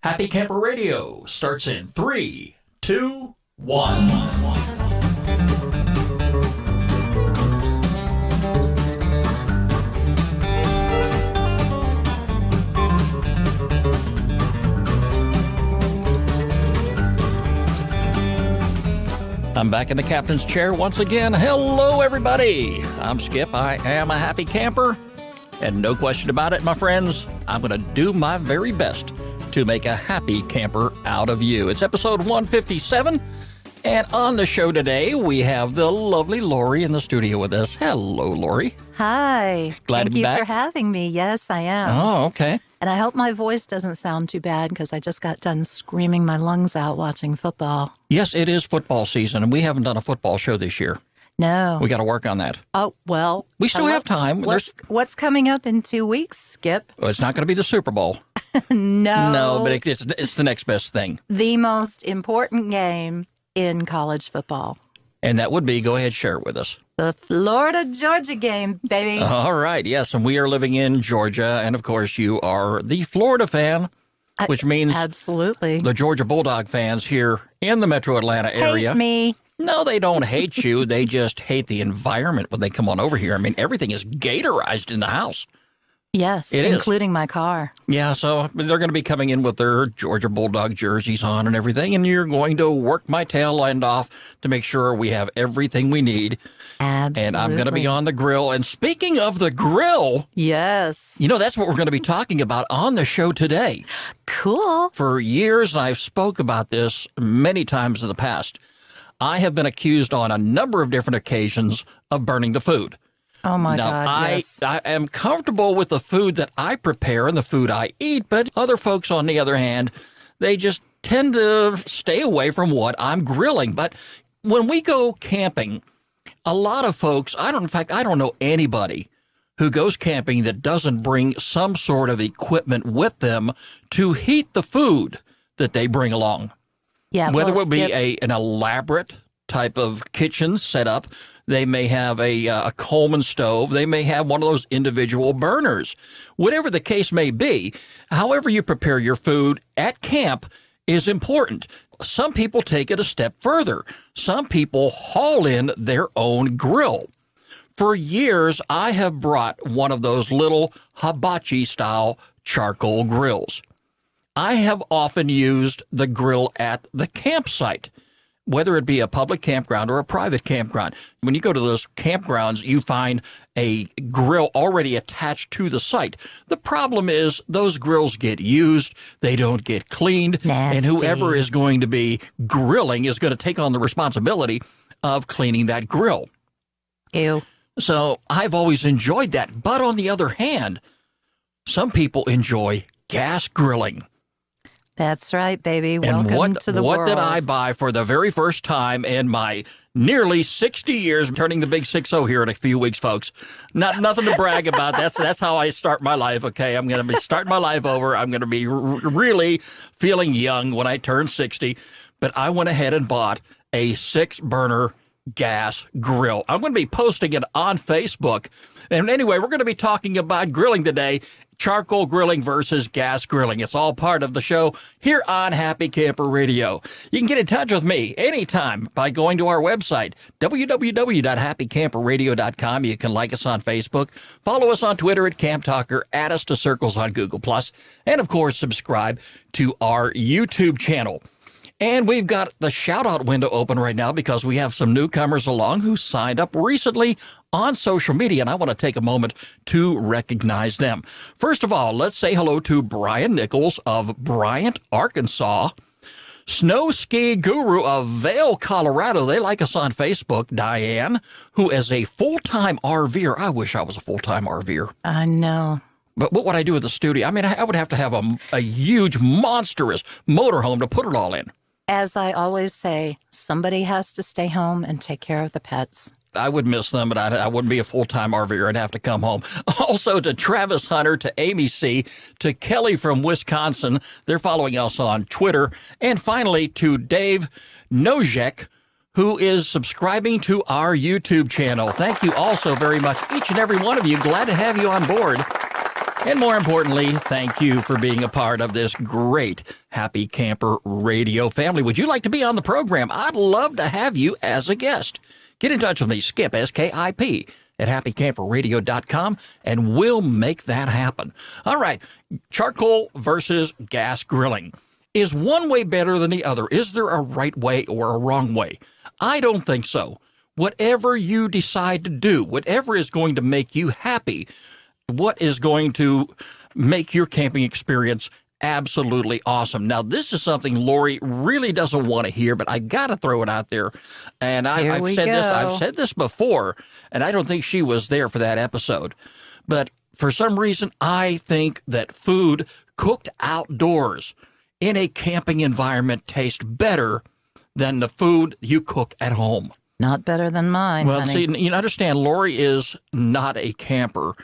Happy Camper Radio starts in 3, 2, 1. I'm back in the captain's chair once again. Hello, everybody. I'm Skip. I am a happy camper. And no question about it, my friends, I'm going to do my very best to make a happy camper out of you. It's episode 157. And on the show today, we have the lovely Lori in the studio with us. Hello, Lori. Hi. Glad to be back. Thank you for having me. Yes, I am. Oh, okay. And I hope my voice doesn't sound too bad because I just got done screaming my lungs out watching football. Yes, it is football season, and we haven't done a football show this year. No. We got to work on that. Oh, well. We still have time. What's coming up in 2 weeks, Skip? Well, it's not going to be the Super Bowl. No. No, but it's the next best thing. The most important game in college football. And that would be, go ahead, share it with us. The Florida-Georgia game, baby. All right, yes, and we are living in Georgia, and of course you are the Florida fan, which means absolutely the Georgia Bulldog fans here in the metro Atlanta area. Hate me. No, they don't hate you. They just hate the environment when they come on over here. I mean, everything is Gatorized in the house. Yes, it including my car. Yeah, so they're going to be coming in with their Georgia Bulldog jerseys on and everything, and you're going to work my tail end off to make sure we have everything we need. Absolutely. And I'm going to be on the grill. And speaking of the grill, yes, you know, that's what we're going to be talking about on the show today. Cool. For years, and I've spoke about this many times in the past, I have been accused on a number of different occasions of burning the food. Oh, my now, God, yes. I am comfortable with the food that I prepare and the food I eat, but other folks, on the other hand, they just tend to stay away from what I'm grilling. But when we go camping, a lot of folks, I don't know anybody who goes camping that doesn't bring some sort of equipment with them to heat the food that they bring along. Yeah, Whether it would be an elaborate type of kitchen setup, they may have a Coleman stove. They may have one of those individual burners. Whatever the case may be, however you prepare your food at camp is important. Some people take it a step further. Some people haul in their own grill. For years, I have brought one of those little hibachi-style charcoal grills. I have often used the grill at the campsite, whether it be a public campground or a private campground. When you go to those campgrounds, you find a grill already attached to the site. The problem is those grills get used, they don't get cleaned, Nasty. And whoever is going to be grilling is going to take on the responsibility of cleaning that grill. Ew. So I've always enjoyed that. But on the other hand, some people enjoy gas grilling. That's right, baby. Welcome to the world. What did I buy for the very first time in my nearly 60 years? I'm turning the big 60 here in a few weeks, folks. Nothing to brag about. That's how I start my life, okay? I'm going to be starting my life over. I'm going to be really feeling young when I turn 60. But I went ahead and bought a 6-burner gas grill. I'm going to be posting it on Facebook. And anyway, we're going to be talking about grilling today. Charcoal grilling versus gas grilling. It's all part of the show here on Happy Camper Radio. You can get in touch with me anytime by going to our website, www.happycamperradio.com. You can like us on Facebook, follow us on Twitter at Camp Talker, add us to Circles on Google+, and of course, subscribe to our YouTube channel. And we've got the shout-out window open right now because we have some newcomers along who signed up recently on social media, and I want to take a moment to recognize them. First of all, let's say hello to Brian Nichols of Bryant, Arkansas, Snow Ski Guru of Vail, Colorado. They like us on Facebook. Diane, who is a full-time RVer. I wish I was a full-time RVer. I know. But what would I do with the studio? I mean, I would have to have a huge, monstrous motorhome to put it all in. As I always say, somebody has to stay home and take care of the pets. I would miss them, but I wouldn't be a full-time RVer. I'd have to come home. Also to Travis Hunter, to Amy C., to Kelly from Wisconsin. They're following us on Twitter. And finally, to Dave Nojek, who is subscribing to our YouTube channel. Thank you all so very much, each and every one of you. Glad to have you on board. And more importantly, thank you for being a part of this great Happy Camper radio family. Would you like to be on the program? I'd love to have you as a guest. Get in touch with me, Skip, S-K-I-P, at happycamperradio.com, and we'll make that happen. All right, charcoal versus gas grilling. Is one way better than the other? Is there a right way or a wrong way? I don't think so. Whatever you decide to do, whatever is going to make you happy, what is going to make your camping experience absolutely awesome. Now, this is something Lori really doesn't want to hear, but I got to throw it out there. And I've said this before, and I don't think she was there for that episode. But for some reason, I think that food cooked outdoors in a camping environment tastes better than the food you cook at home. Not better than mine, Well, honey. see, you understand, Lori is not a camper,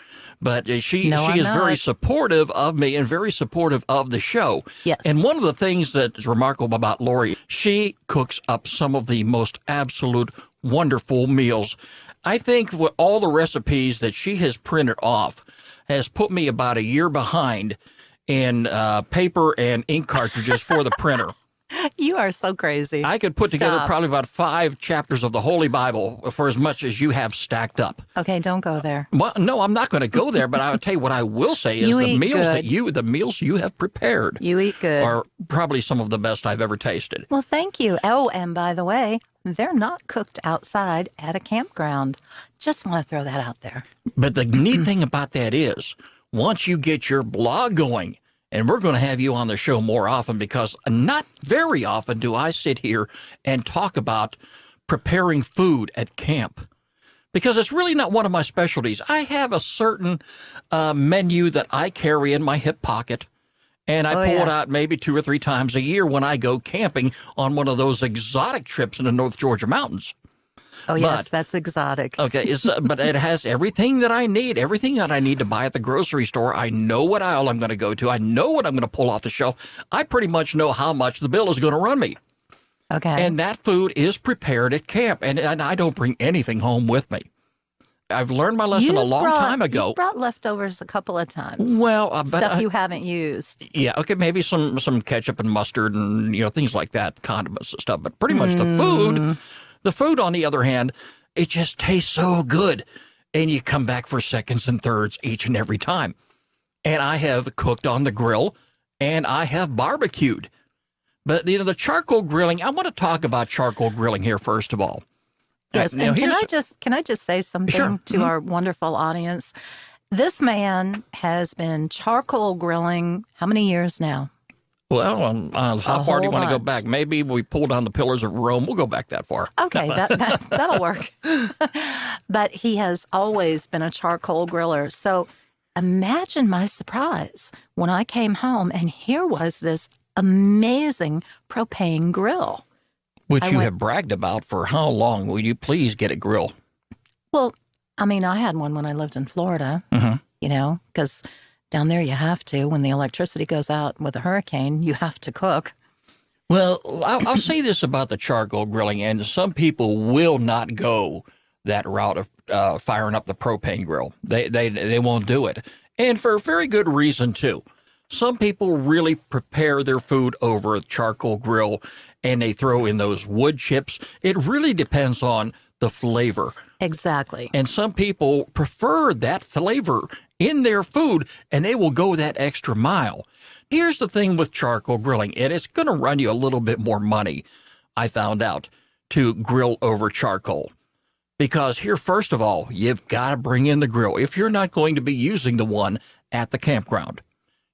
but she is very supportive of me and very supportive of the show. Yes. And one of the things that is remarkable about Lori, she cooks up some of the most absolute wonderful meals. I think with all the recipes that she has printed off has put me about a year behind in paper and ink cartridges for the printer. You are so crazy. I could put together probably about 5 chapters of the Holy Bible for as much as you have stacked up. Okay, don't go there. Well, no, I'm not going to go there, but I'll tell you what I will say is the meals you have prepared You eat good. are probably some of the best I've ever tasted. Well, thank you. Oh, and by the way, they're not cooked outside at a campground. Just want to throw that out there. But the neat thing about that is once you get your blog going, and we're going to have you on the show more often because not very often do I sit here and talk about preparing food at camp because it's really not one of my specialties. I have a certain menu that I carry in my hip pocket, and I pull it out maybe 2 or 3 times a year when I go camping on one of those exotic trips in the North Georgia mountains. Oh, yes, that's exotic. Okay, but it has everything that I need, everything that I need to buy at the grocery store. I know what aisle I'm going to go to. I know what I'm going to pull off the shelf. I pretty much know how much the bill is going to run me. Okay. And that food is prepared at camp, and I don't bring anything home with me. I've learned my lesson a long time ago. You brought leftovers a couple of times. Well, stuff you haven't used. Yeah, okay, maybe some ketchup and mustard and things like that, condiments and stuff. But pretty much the food, on the other hand, it just tastes so good. And you come back for seconds and thirds each and every time. And I have cooked on the grill, and I have barbecued. But, the charcoal grilling, I want to talk about charcoal grilling here, first of all. Yes, and can I just say something to our wonderful audience? This man has been charcoal grilling how many years now? Well, how far do you want to go back? Maybe we pull down the pillars of Rome. We'll go back that far. Okay, that'll work. But he has always been a charcoal griller. So imagine my surprise when I came home and here was this amazing propane grill. Which you have bragged about for how long? Will you please get a grill? Well, I mean, I had one when I lived in Florida, because down there you have to. When the electricity goes out with a hurricane, you have to cook. Well, I'll say this about the charcoal grilling, and some people will not go that route of firing up the propane grill. They won't do it. And for a very good reason, too. Some people really prepare their food over a charcoal grill, and they throw in those wood chips. It really depends on the flavor. Exactly. And some people prefer that flavor in their food, and they will go that extra mile. Here's the thing with charcoal grilling, and it's going to run you a little bit more money, I found out, to grill over charcoal. Because here, first of all, you've got to bring in the grill. If you're not going to be using the one at the campground,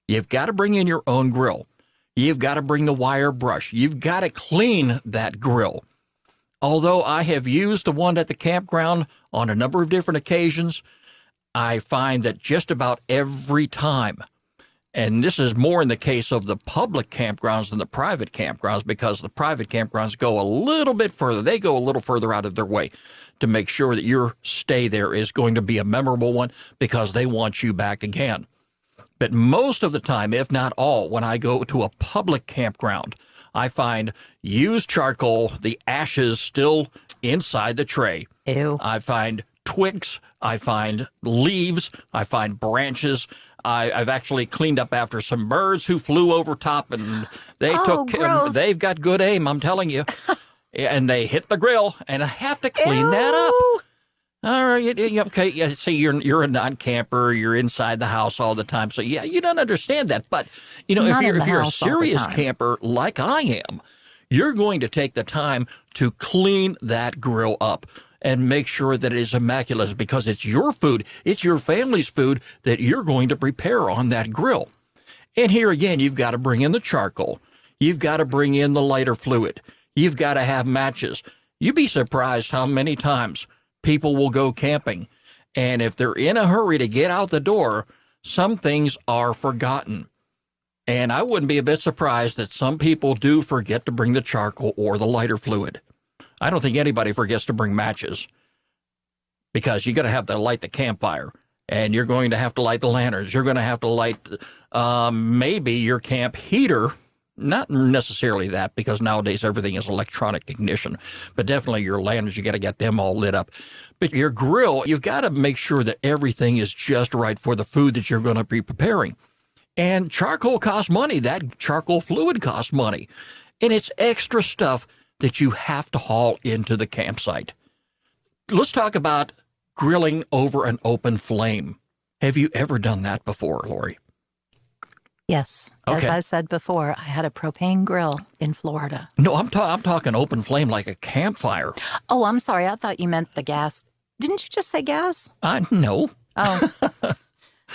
you've got to bring in your own grill. You've got to bring the wire brush. You've got to clean that grill. Although I have used the one at the campground on a number of different occasions, I find that just about every time, and this is more in the case of the public campgrounds than the private campgrounds, because the private campgrounds go a little bit further. They go a little further out of their way to make sure that your stay there is going to be a memorable one because they want you back again. But most of the time, if not all, when I go to a public campground, I find used charcoal, the ashes still inside the tray. Ew. I find twigs, I find leaves, I find branches. I've actually cleaned up after some birds who flew over top, and Gross. they've got good aim, I'm telling you. And they hit the grill, and I have to clean that up. Ew. All right, okay. Yeah, see, you're a non-camper. You're inside the house all the time, so yeah, you don't understand that. But Not in if the you're a house all the serious time. camper like I am, you're going to take the time to clean that grill up and make sure that it is immaculate, because it's your food, it's your family's food that you're going to prepare on that grill. And here again, you've got to bring in the charcoal. You've got to bring in the lighter fluid. You've got to have matches. You'd be surprised how many times people will go camping, and if they're in a hurry to get out the door, some things are forgotten. And I wouldn't be a bit surprised that some people do forget to bring the charcoal or the lighter fluid. I don't think anybody forgets to bring matches, because you got to have to light the campfire, and you're going to have to light the lanterns. You're going to have to light maybe your camp heater. Not necessarily that, because nowadays everything is electronic ignition, but definitely your lanterns, you got to get them all lit up. But your grill, you've got to make sure that everything is just right for the food that you're going to be preparing. And charcoal costs money. That charcoal fluid costs money. And it's extra stuff that you have to haul into the campsite. Let's talk about grilling over an open flame. Have you ever done that before, Lori? Yes. Okay. As I said before, I had a propane grill in Florida. No, I'm talking open flame like a campfire. Oh, I'm sorry. I thought you meant the gas. Didn't you just say gas? No. Oh.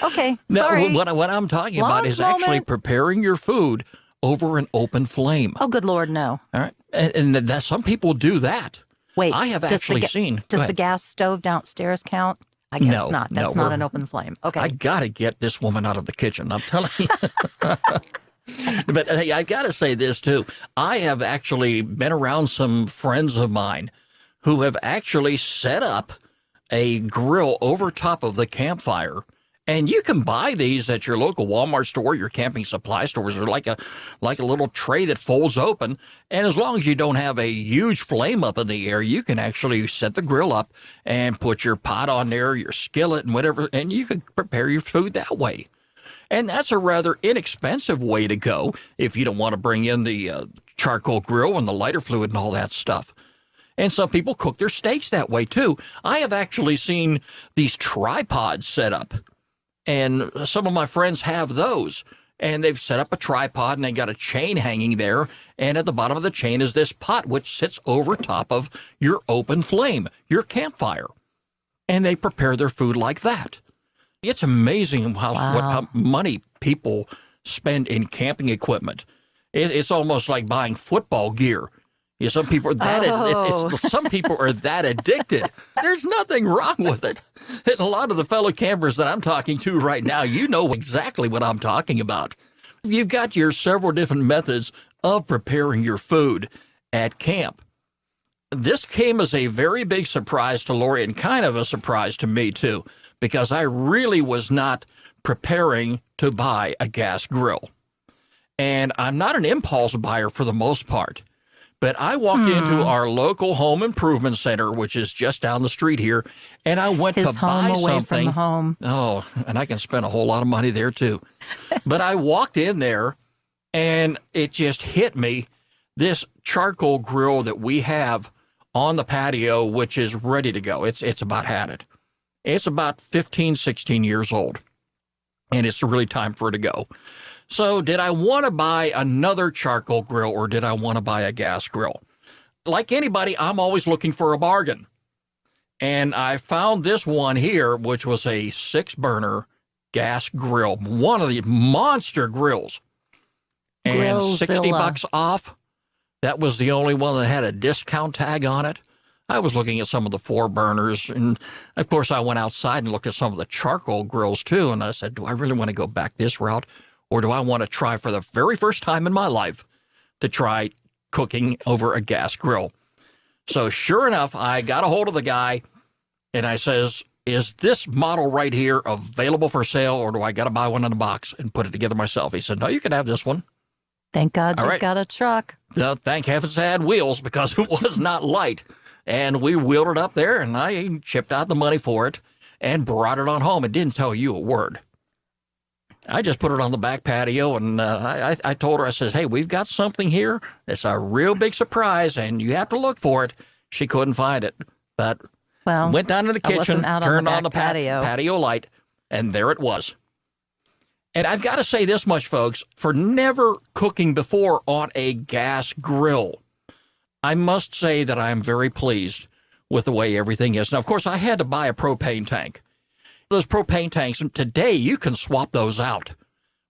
Okay. No, Sorry. what I'm talking about Long is actually moment. preparing your food over an open flame. Oh, good Lord, no. All right. And that some people do that. Wait. I have does the actually seen. Go Does the ahead. gas stove downstairs count? I guess No, not. no, That's not we're- an open flame. Okay. I got to get this woman out of the kitchen. I'm telling you. But hey, I've got to say this too. I have actually been around some friends of mine who have actually set up a grill over top of the campfire. And you can buy these at your local Walmart store, your camping supply stores. They're like a little tray that folds open. And as long as you don't have a huge flame up in the air, you can actually set the grill up and put your pot on there, your skillet and whatever, and you can prepare your food that way. And that's a rather inexpensive way to go if you don't want to bring in the charcoal grill and the lighter fluid and all that stuff. And some people cook their steaks that way too. I have actually seen these tripods set up. And some of my friends have those, and they've set up a tripod and they got a chain hanging there. And at the bottom of the chain is this pot, which sits over top of your open flame, your campfire. And they prepare their food like that. It's amazing how money people spend in camping equipment. It's almost like buying football gear. Yeah, some people are that some people are that addicted. There's nothing wrong with it. And a lot of the fellow campers that I'm talking to right now, you know exactly what I'm talking about. You've got your several different methods of preparing your food at camp. This came as a very big surprise to Lori, and kind of a surprise to me too, because I really was not preparing to buy a gas grill. And I'm not an impulse buyer for the most part. But I walked into our local home improvement center, which is just down the street here, and I went His to home buy away something. from home. Oh, and I can spend a whole lot of money there too. But I walked in there, and it just hit me. This charcoal grill that we have on the patio, which is ready to go. It's about had it. It's about 15, 16 years old, and it's really time for it to go. So did I want to buy another charcoal grill, or did I want to buy a gas grill? Like anybody, I'm always looking for a bargain. And I found this one here, which was a 6-burner gas grill, one of the monster grills. And Grillzilla. $60 off. That was the only one that had a discount tag on it. I was looking at some of the 4-burners, and of course I went outside and looked at some of the charcoal grills too, and I said, do I really want to go back this route? Or do I want to try for the very first time in my life to try cooking over a gas grill? So sure enough, I got a hold of the guy, and I says, is this model right here available for sale, or do I got to buy one in a box and put it together myself? He said, no, you can have this one. Thank God All you've right. got a truck. Thank heavens it had wheels, because it was not light. And we wheeled it up there, and I chipped out the money for it and brought it on home. It didn't tell you a word. I just put it on the back patio, and I told her, I says, hey, we've got something here. It's a real big surprise, and you have to look for it. She couldn't find it, but went down to the kitchen, turned on the patio light, and there it was. And I've got to say this much, folks, for never cooking before on a gas grill, I must say that I'm very pleased with the way everything is. Now, of course, I had to buy a propane tank. Those propane tanks, and today you can swap those out,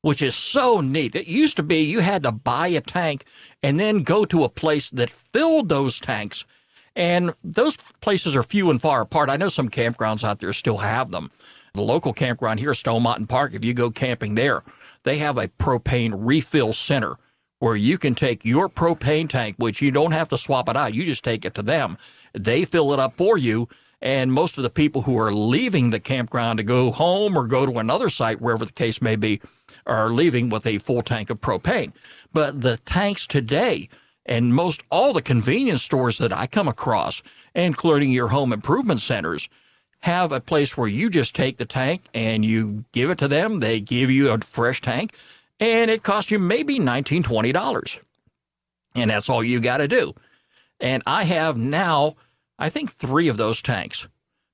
which is so neat. It used to be you had to buy a tank and then go to a place that filled those tanks. And those places are few and far apart. I know some campgrounds out there still have them. The local campground here, Stone Mountain Park, if you go camping there, they have a propane refill center where you can take your propane tank, which you don't have to swap it out. You just take it to them. They fill it up for you. And most of the people who are leaving the campground to go home or go to another site, wherever the case may be, are leaving with a full tank of propane. But the tanks today, and most all the convenience stores that I come across, including your home improvement centers, have a place where you just take the tank and you give it to them. They give you a fresh tank, and it costs you maybe $19, $20. And that's all you got to do. And I have now, I think, 3 of those tanks,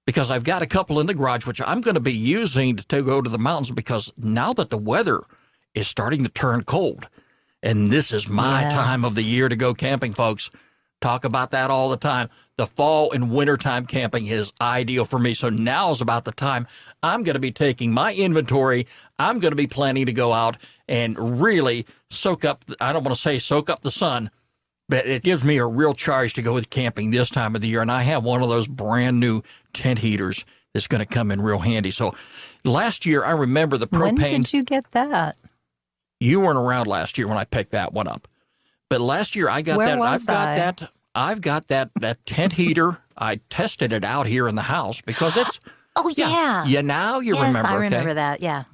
because I've got a couple in the garage, which I'm going to be using to go to the mountains, because now that the weather is starting to turn cold, and this is my time of the year to go camping, folks. Talk about that all the time. The fall and wintertime camping is ideal for me. So now is about the time I'm going to be taking my inventory. I'm going to be planning to go out and really soak up, I don't want to say soak up the sun, but it gives me a real charge to go with camping this time of the year. And I have one of those brand new tent heaters that's going to come in real handy. So last year, I remember the propane. When did you get that? You weren't around last year when I picked that one up. But last year I got that. I've got that tent heater. I tested it out here in the house because it's. Oh, yeah. Yeah, now you remember. Yes, I remember that, yeah.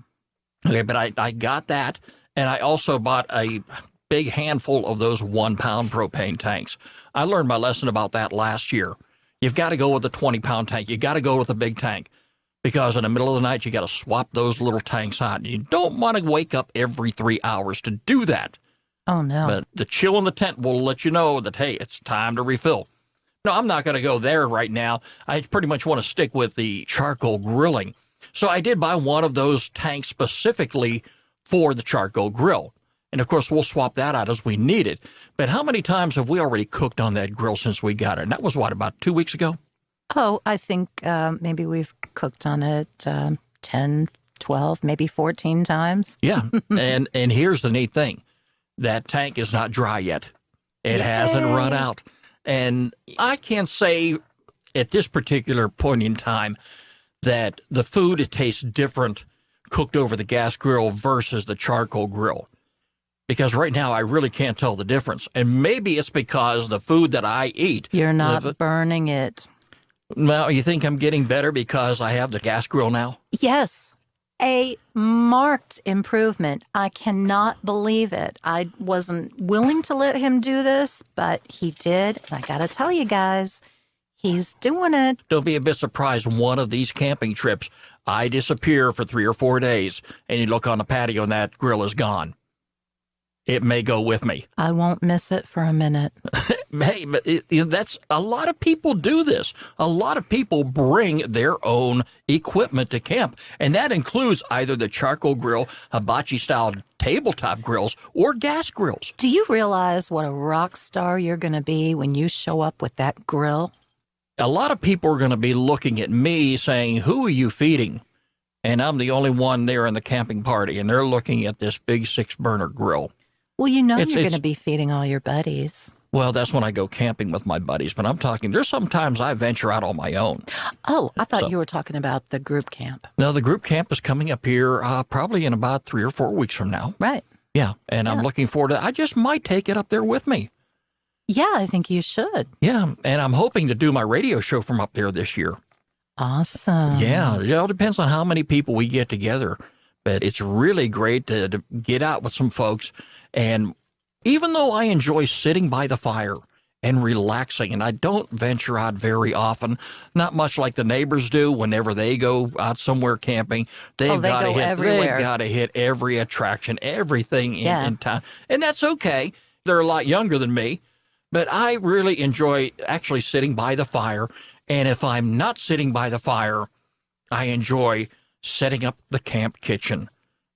Okay, but I got that, and I also bought a big handful of those 1-pound propane tanks. I learned my lesson about that last year. You've got to go with a 20-pound tank. You got to go with a big tank, because in the middle of the night, you got to swap those little tanks out. You don't want to wake up every 3 hours to do that. Oh, no. But the chill in the tent will let you know that, hey, it's time to refill. No, I'm not going to go there right now. I pretty much want to stick with the charcoal grilling. So I did buy one of those tanks specifically for the charcoal grill. And, of course, we'll swap that out as we need it. But how many times have we already cooked on that grill since we got it? And that was, about 2 weeks ago? Oh, I think maybe we've cooked on it 10, 12, maybe 14 times. Yeah, and here's the neat thing. That tank is not dry yet. It hasn't run out. And I can't say at this particular point in time that the food, it tastes different cooked over the gas grill versus the charcoal grill. Because right now I really can't tell the difference. And maybe it's because the food that I eat. You're not burning it. Well, you think I'm getting better because I have the gas grill now? Yes. A marked improvement. I cannot believe it. I wasn't willing to let him do this, but he did. I got to tell you guys, he's doing it. Don't be a bit surprised one of these camping trips, I disappear for 3 or 4 days, and you look on the patio and that grill is gone. It may go with me. I won't miss it for a minute. Hey, but that's a lot of people do this. A lot of people bring their own equipment to camp, and that includes either the charcoal grill, hibachi-style tabletop grills, or gas grills. Do you realize what a rock star you're going to be when you show up with that grill? A lot of people are going to be looking at me saying, who are you feeding? And I'm the only one there in the camping party, and they're looking at this big 6-burner grill. Well, you're going to be feeding all your buddies. Well, that's when I go camping with my buddies. But I'm talking, there's sometimes I venture out on my own. Oh, I thought you were talking about the group camp. No, the group camp is coming up here probably in about 3 or 4 weeks from now. Right. Yeah, and I'm looking forward to it. I just might take it up there with me. Yeah, I think you should. Yeah, and I'm hoping to do my radio show from up there this year. Awesome. Yeah, it all depends on how many people we get together. But it's really great to get out with some folks. And even though I enjoy sitting by the fire and relaxing. And I don't venture out very often, not much like the neighbors do whenever they go out somewhere camping. They've they got to go hit everywhere. They've got to hit every attraction, everything Yeah. in town. And that's okay. They're a lot younger than me, but I really enjoy actually sitting by the fire. And if I'm not sitting by the fire, I enjoy setting up the camp kitchen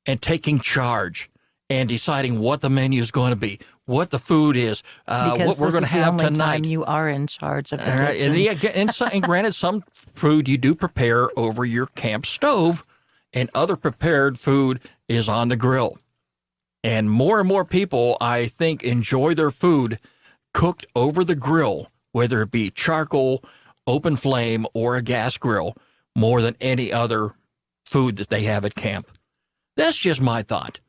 and taking charge and deciding what the menu is going to be, what the food is, what we're going to have the only tonight. time you are in charge of the All right. kitchen. And granted, some food you do prepare over your camp stove, and other prepared food is on the grill. And more people, I think, enjoy their food cooked over the grill, whether it be charcoal, open flame, or a gas grill, more than any other food that they have at camp. That's just my thought.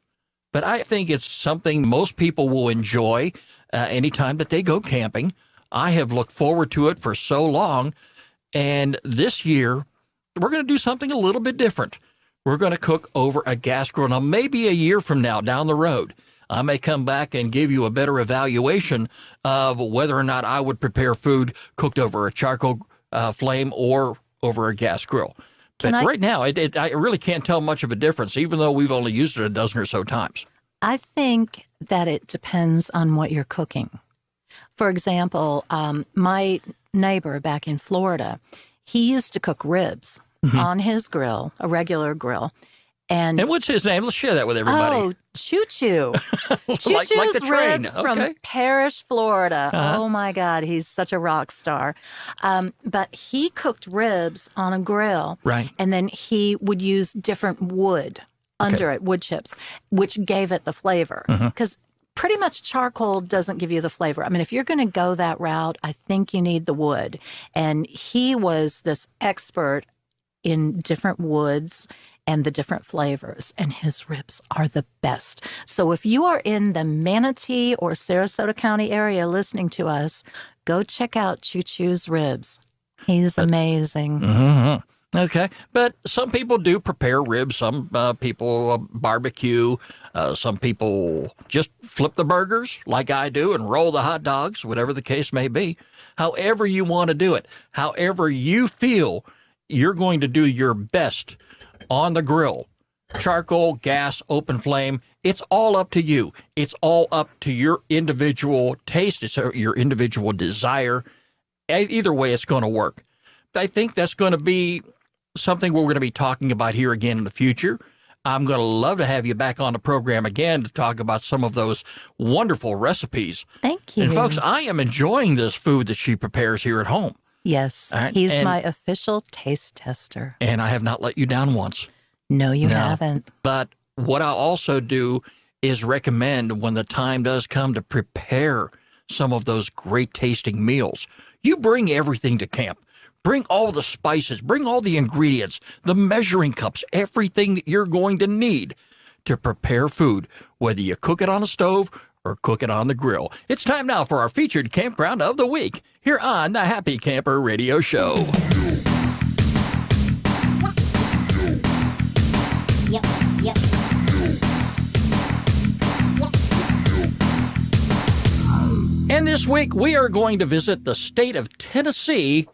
But I think it's something most people will enjoy anytime that they go camping. I have looked forward to it for so long. And this year, we're going to do something a little bit different. We're going to cook over a gas grill. Now, maybe a year from now, down the road, I may come back and give you a better evaluation of whether or not I would prepare food cooked over a charcoal flame or over a gas grill. But right now, I really can't tell much of a difference, even though we've only used it a dozen or so times. I think that it depends on what you're cooking. For example, my neighbor back in Florida, he used to cook ribs on his grill, a regular grill. And what's his name? Let's share that with everybody. Oh, Choo Choo. Choo like Choo's the train. ribs Okay. from Parrish, Florida. Uh-huh. Oh, my God. He's such a rock star. But he cooked ribs on a grill. Right. And then he would use different wood under it, wood chips, which gave it the flavor. Because pretty much charcoal doesn't give you the flavor. I mean, if you're going to go that route, I think you need the wood. And he was this expert in different woods and the different flavors, and his ribs are the best. So if you are in the Manatee or Sarasota County area listening to us, go check out Choo Choo's ribs. He's amazing. Okay. But some people do prepare ribs. Some people barbecue. Some people just flip the burgers like I do and roll the hot dogs, whatever the case may be. However you want to do it, however you feel you're going to do your best on the grill, charcoal, gas, open flame, it's all up to you. It's all up to your individual taste. It's your individual desire. Either way, it's going to work. I think that's going to be something we're going to be talking about here again in the future. I'm going to love to have you back on the program again to talk about some of those wonderful recipes. Thank you. And folks, I am enjoying this food that she prepares here at home. Yes, All right, he's my official taste tester. And I have not let you down once. No, you No. haven't. But what I also do is recommend when the time does come to prepare some of those great tasting meals, you bring everything to camp. Bring all the spices, bring all the ingredients, the measuring cups, everything that you're going to need to prepare food, whether you cook it on a stove or cook it on the grill. It's time now for our featured campground of the week here on the Happy Camper Radio Show. Yep. And this week we are going to visit the state of Tennessee.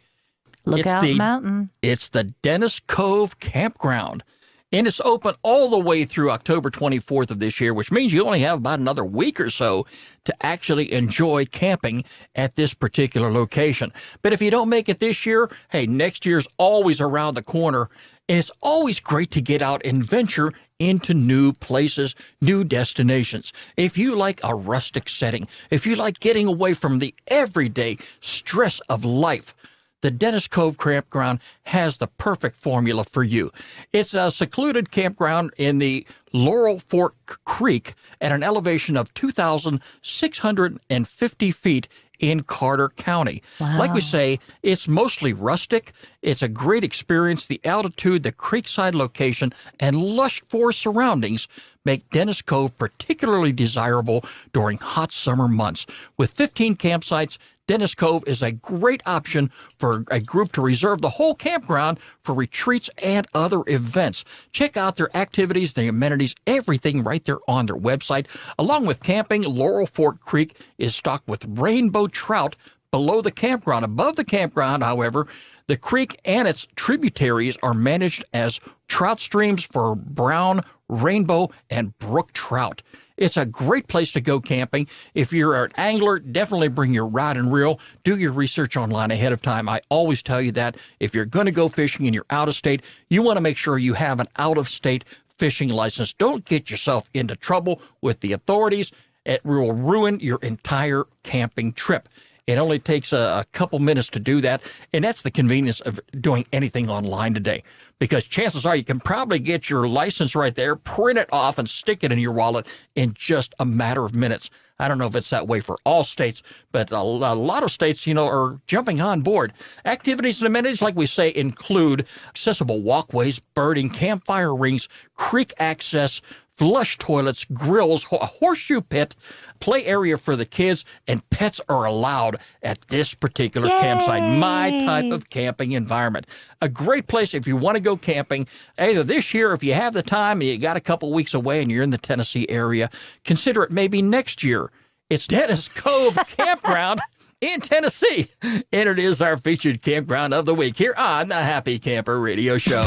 Lookout Mountain. It's the Dennis Cove Campground. And it's open all the way through October 24th of this year, which means you only have about another week or so to actually enjoy camping at this particular location. But if you don't make it this year, hey, next year's always around the corner. And it's always great to get out and venture into new places, new destinations. If you like a rustic setting, if you like getting away from the everyday stress of life, the Dennis Cove Campground has the perfect formula for you. It's a secluded campground in the Laurel Fork Creek at an elevation of 2,650 feet in Carter County. Wow. Like we say, it's mostly rustic. It's a great experience. The altitude, the creekside location, and lush forest surroundings make Dennis Cove particularly desirable during hot summer months. With 15 campsites, Dennis Cove is a great option for a group to reserve the whole campground for retreats and other events. Check out their activities, the amenities, everything right there on their website. Along with camping, Laurel Fork Creek is stocked with rainbow trout, below the campground. Above the campground, however, the creek and its tributaries are managed as trout streams for brown, rainbow, and brook trout. It's a great place to go camping. If you're an angler, definitely bring your rod and reel. Do your research online ahead of time. I always tell you that if you're going to go fishing and you're out of state, you want to make sure you have an out-of-state fishing license. Don't get yourself into trouble with the authorities. It will ruin your entire camping trip. It only takes a couple minutes to do that, and that's the convenience of doing anything online today, because chances are you can probably get your license right there, print it off, and stick it in your wallet in just a matter of minutes. I don't know if it's that way for all states, but a lot of states, are jumping on board. Activities and amenities, like we say, include accessible walkways, birding, campfire rings, creek access, flush toilets, grills, a horseshoe pit, play area for the kids, and pets are allowed at this particular campsite. My type of camping environment. A great place if you want to go camping, either this year, if you have the time, and you got a couple weeks away and you're in the Tennessee area, consider it maybe next year. It's Dennis Cove Campground in Tennessee, and it is our featured campground of the week here on the Happy Camper Radio Show.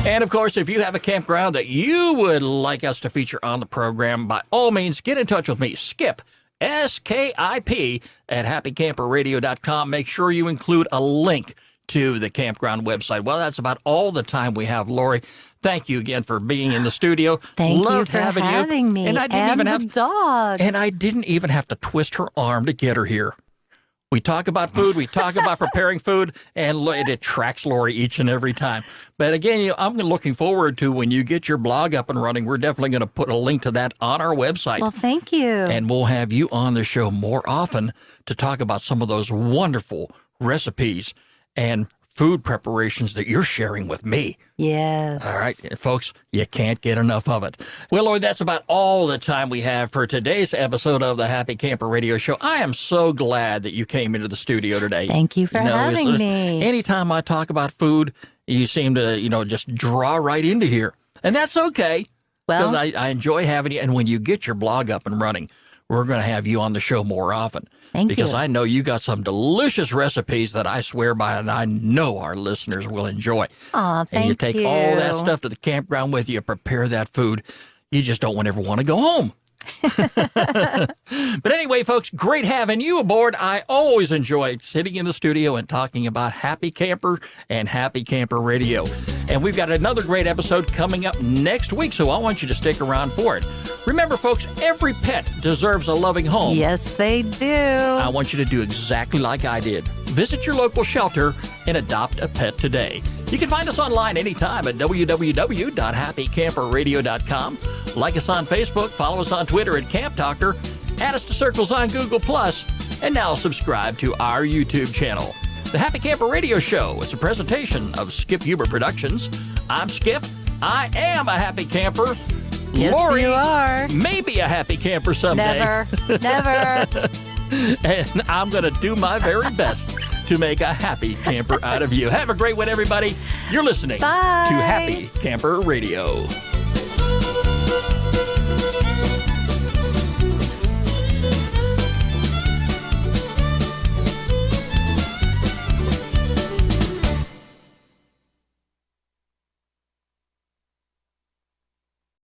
And, of course, if you have a campground that you would like us to feature on the program, by all means, get in touch with me, Skip, S-K-I-P, at happycamperradio.com. Make sure you include a link to the campground website. Well, that's about all the time we have, Lori. Thank you again for being in the studio. Thank Loved you for having me. And I didn't the dogs. And I didn't even have to twist her arm to get her here. We talk about food, we talk about preparing food, and it attracts Lori each and every time. But again, I'm looking forward to when you get your blog up and running. We're definitely going to put a link to that on our website. Well, thank you. And we'll have you on the show more often to talk about some of those wonderful recipes and food preparations that you're sharing with me. Yes. All right, folks, you can't get enough of it. Well, Lord, that's about all the time we have for today's episode of the Happy Camper Radio Show. I am so glad that you came into the studio today. Thank you for having me. Anytime I talk about food, you seem to, just draw right into here. And that's okay, because I enjoy having you. And when you get your blog up and running, we're going to have you on the show more often. Thank you. Because I know you got some delicious recipes that I swear by, and I know our listeners will enjoy. Aw, thank you. And you take all that stuff to the campground with you, prepare that food. You just don't ever want to go home. But anyway, folks, great having you aboard. I always enjoy sitting in the studio and talking about Happy Camper and Happy Camper Radio. And we've got another great episode coming up next week, so I want you to stick around for it. Remember, folks, every pet deserves a loving home. Yes, they do. I want you to do exactly like I did. Visit your local shelter and adopt a pet today. You can find us online anytime at www.happycamperradio.com. Like us on Facebook, follow us on Twitter at Camp Talker, add us to circles on Google+, and now subscribe to our YouTube channel. The Happy Camper Radio Show is a presentation of Skip Huber Productions. I'm Skip. I am a happy camper. Yes, Lori you are. may be a happy camper someday. Never. And I'm going to do my very best to make a happy camper out of you. Have a great one, everybody. You're listening Bye. to Happy Camper Radio.